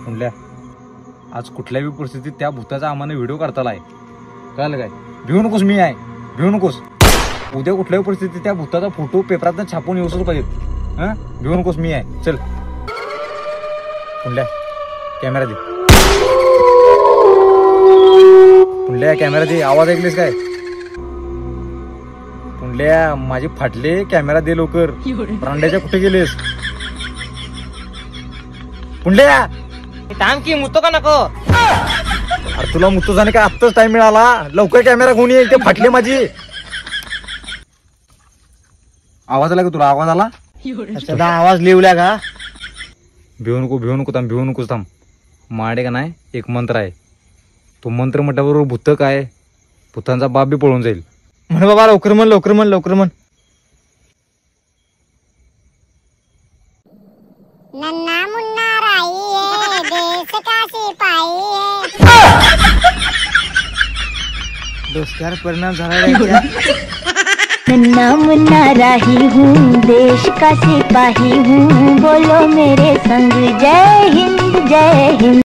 म्हणल्या आज कुठल्याही परिस्थितीत त्या भूताचा आम्हाला व्हिडिओ काढताला आहे. कळलं काय? भिवू नकोस, मी आहे, भिवू नकोस. उद्या कुठल्याही परिस्थितीत त्या भूताचा फोटो पेपरात छापून येऊच पाहिजेत. हा, भिवू नकोस, मी आहे. चल म्हणल्या कॅमेरा दे. म्हणल्या कॅमेरा दे. आवाज ऐकलेस काय? म्हणल्या माझे फाटले, कॅमेरा दे लवकर. रांड्याच्या कुठे गेलेस? पुंडल्या थांब की, मुतो का नको? अरे तुला मुतो जाणे काय आत्ताच टाइम मिळाला. लवकर कॅमेरा घेऊन ये, ते फाटले माझी. आवाज आला का तुला? आवाज आला? सदा आवाज लिवला का? भिवू नको, भिवू नको, थांब, भिवू नकोस, थांब. माडे का नाही एक मंत्र आहे. तो मंत्र म्हटल्याबरोबर भूत काय, भूतांचा बाप बी पळून जाईल. म्हण बाबा, लवकर म्हण, लवकर म्हण, लवकर म्हण. नन्ना मुन्ना राई है, देश का सिपाही है. डोसक्यावर परिणाम झाला. नन्ना मुन्ना राही हूँ, देश का सिपाही हूँ, बोलो मेरे संग जय हिंद जय हिंद.